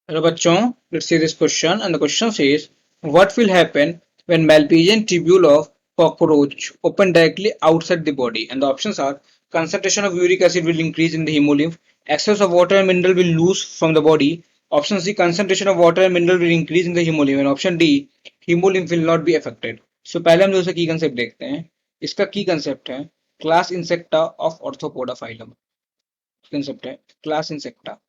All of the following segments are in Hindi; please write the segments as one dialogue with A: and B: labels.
A: Hello बच्चों, let's see this question and the question says what will happen when Malpighian tubule of cockroach open directly outside the body, and the options are concentration of uric acid will increase in the hemolymph, excess of water and mineral will lose from the body, option C concentration of water and mineral will increase in the hemolymph, and option D hemolymph will not be affected. So पहले हम दोस्तों की कंसेप्ट देखते हैं. इसका की कंसेप्ट है class insecta of arthropoda phylum. Concept है क्लास इंसेक्टा.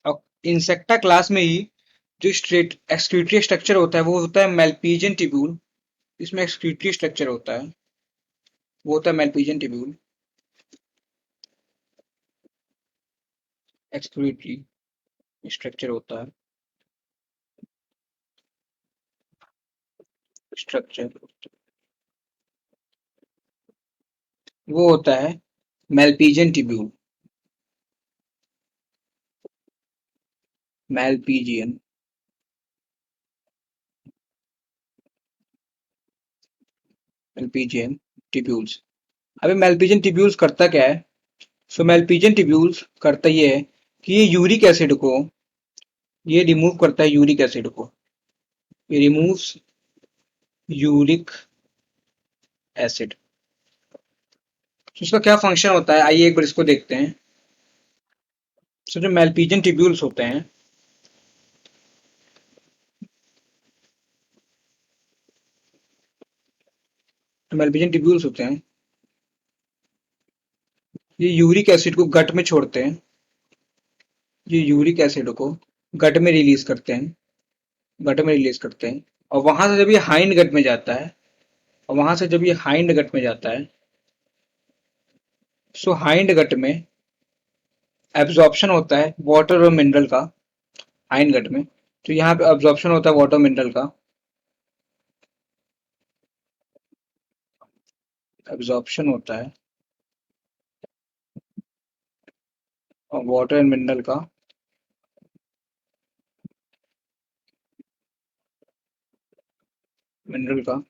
A: और इंसेक्टा क्लास में ही जो स्ट्रेट एक्सक्रीटरी स्ट्रक्चर होता है वो होता है मेल्पिजियन ट्यूब्यूल. इसमें एक्सक्रीटरी स्ट्रक्चर होता है, वो होता है मेल्पिजियन ट्यूब्यूल. एक्सक्रीटरी स्ट्रक्चर होता है, स्ट्रक्चर वो होता है मेल्पिजियन ट्यूब्यूल. मेल्पिजियन मेल्पिजियन ट्यूब्यूल्स. अभी मेल्पिजियन ट्यूब्यूल्स करता क्या है? सो मेल्पिजियन ट्यूब्यूल्स करता ये है कि ये यूरिक एसिड को ये रिमूव करता है. यूरिक एसिड को ये रिमूव्स यूरिक एसिड. तो इसका क्या फंक्शन होता है, आइए एक बार इसको देखते हैं. सो जो मेल्पिजियन ट्यूब्यूल्स होते हैं, मेल्पिजियन ट्यूब्यूल्स होते हैं, ये यूरिक एसिड को गट में छोड़ते हैं. ये यूरिक एसिड को गट में रिलीज करते हैं, गट में रिलीज करते हैं. और वहां से जब ये हाइंड गट में जाता है, और वहां से जब ये हाइंड गट में जाता है, सो हाइंड गट में एब्जॉर्प्शन होता है वाटर और मिनरल का. हाइंड गट में तो यहाँ पे एब्जॉर्प्शन होता है वाटर मिनरल का. एब्जॉर्प्शन होता है और वाटर एंड मिनरल का. मिनरल का.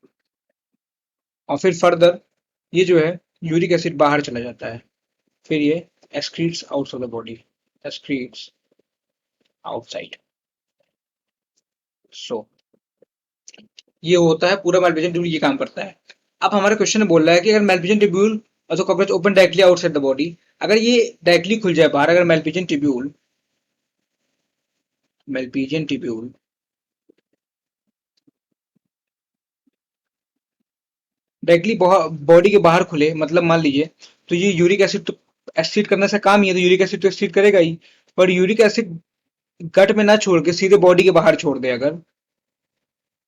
A: और फिर फर्दर ये जो है यूरिक एसिड बाहर चला जाता है. फिर ये excretes outside the body, excretes outside. So ये होता है पूरा मेल्पिजियन ट्यूब्यूल, ये काम करता है. अब हमारे क्वेश्चन में बोल रहा है कि अगर मेल्पिजियन ट्यूब्यूल और cockroach open directly outside the body, अगर ये डायरेक्टली खुल जाए बाहर, अगर मेल्पिजियन ट्यूब्यूल डायरेक्टली बॉडी के बाहर खुले, मतलब मान लीजिए तो ये यूरिक एसिड तो एक्सक्रीट करने से काम ही है, तो यूरिक एसिड तो एक्सक्रीट करेगा ही. पर यूरिक एसिड गट में ना छोड़ के सीधे बॉडी के बाहर छोड़ दे, अगर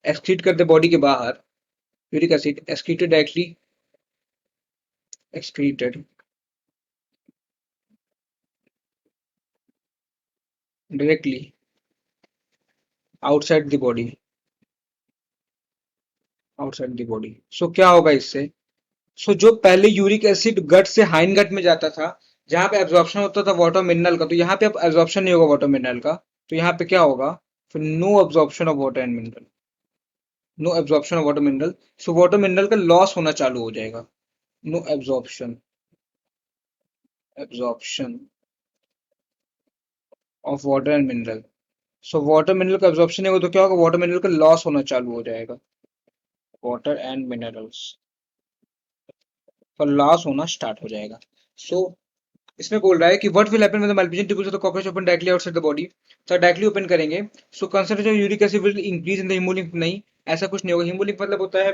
A: एक्सक्रीट कर दे बॉडी के बाहर, uric acid excreted directly, excreted directly outside the body, outside the body. So क्या होगा इससे? सो जो पहले यूरिक एसिड गट से हाइंड गट में जाता था, जहां पे एब्जॉर्प्शन होता था वाटर मिनरल का, तो यहाँ पे अब एब्जॉर्प्शन नहीं होगा वाटर मिनरल का. तो यहाँ पे क्या होगा? फिर no absorption of water and mineral, no absorption of water mineral. So water mineral का लॉस होना चालू हो जाएगा. No absorption, absorption of water and mineral. So water mineral का एब्जॉर्प्शन नहीं होगा तो क्या होगा? वाटर मिनरल का लॉस होना चालू हो जाएगा. वाटर एंड मिनरल्स का लॉस होना स्टार्ट हो जाएगा. सो इसमें बोल रहा है कि what will happen when the Malpighian tubules of the cockroach open directly outside the body. तो डायरेक्टली ओपन करेंगे, so concentration of uric acid will increase in the haemolymph. नहीं, ऐसा कुछ नहीं होगा. हीमोलिम्फ मतलब होता है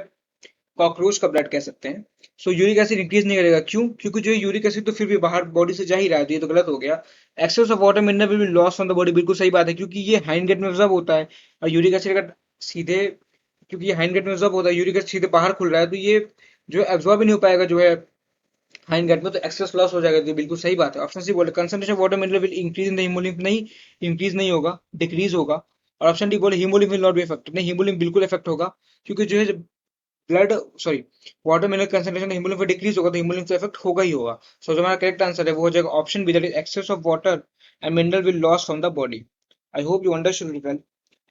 A: कॉकरोच का ब्लड कह सकते हैं. सो यूरिक एसिड इंक्रीज नहीं करेगा. क्यों? क्योंकि जो यूरिक एसिड तो फिर भी बाहर बॉडी से जा ही रहा है, तो ये तो गलत हो गया. Excess of water mineral will be loss from the body, बिल्कुल सही बात है, क्योंकि ये हाइंड गेट में ऑब्जर्व होता है. और यूरिक एसिड अगर सीधे, क्योंकि ये हाइंड गेट में ऑब्जर्व होता है, यूरिक एसिड सीधे बाहर खुल रहा है, तो ये जो एब्जॉर्ब ही नहीं हो पाएगा जो है हाइंड गट में, तो एक्सेस लॉस हो जाएगा. तो बिल्कुल सही बात है. ऑप्शन सी बोले concentration water mineral will increase in the haemolymph. नहीं, इंक्रीज नहीं होगा, डिक्रीज होगा. और ऑप्शन डी बोले haemolymph will not be affected. नहीं, हीमोलिम्फ बिल्कुल इफेक्ट होगा, क्योंकि जो है blood, sorry, water mineral concentration haemolymph में डिक्रीज होगा, तो हीमोलिम्फ से इफेक्ट होगा ही होगा. सो जो हमारा करेक्ट आंसर है वो हो जाएगा option B, that is excess of water and mineral will loss from the body. I hope you understood well.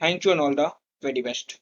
A: Thank you and all the very best.